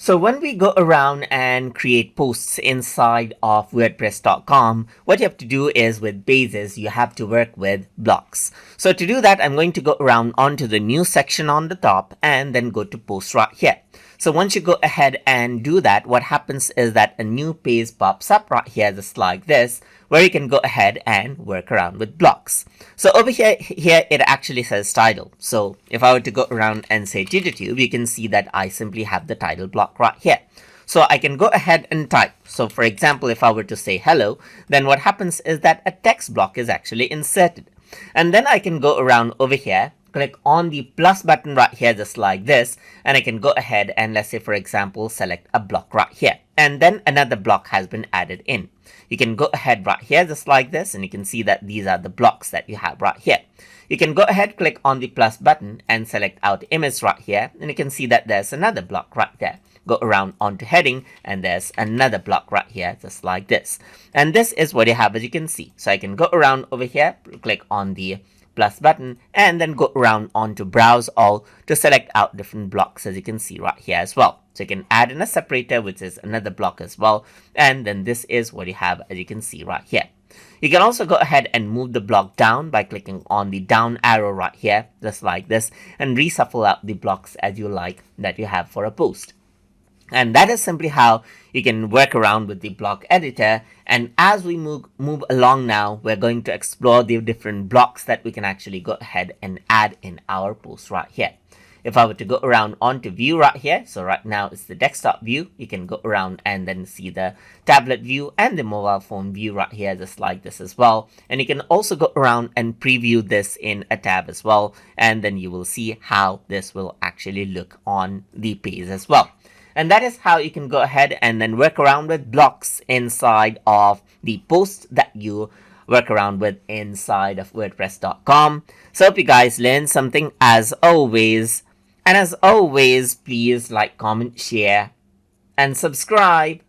So when we go around and create posts inside of wordpress.com, what you have to do is with bases, you have to work with blocks. So to do that, I'm going to go around onto the new section on the top and then go to post right here. So once you go ahead and do that, what happens is that a new page pops up right here just like this, where you can go ahead and work around with blocks. So over here it actually says title. So if I were to go around and say TutorTube, you can see that I simply have the title block right here. So I can go ahead and type. So for example, if I were to say hello, then what happens is that a text block is actually inserted. And then I can go around over here, click on the plus button right here just like this, and I can go ahead and let's say for example select a block right here, and then another block has been added in. You can go ahead right here just like this, and you can see that these are the blocks that you have right here. You can go ahead, click on the plus button and select out image right here, and you can see that there's another block right there. Go around onto heading and there's another block right here just like this, and this is what you have as you can see. So I can go around over here, click on the plus button and then go around onto browse all to select out different blocks as you can see right here as well. So you can add in a separator, which is another block as well, and then this is what you have as you can see right here. You can also go ahead and move the block down by clicking on the down arrow right here just like this and reshuffle out the blocks as you like that you have for a post. And that is simply how you can work around with the block editor. And as we move along now, we're going to explore the different blocks that we can actually go ahead and add in our post right here. If I were to go around onto view right here, so right now it's the desktop view, you can go around and then see the tablet view and the mobile phone view right here just like this as well. And you can also go around and preview this in a tab as well, and then you will see how this will actually look on the page as well. And that is how you can go ahead and then work around with blocks inside of the post that you work around with inside of wordpress.com. So hope you guys learned something as always. And as always, please like, comment, share, and subscribe.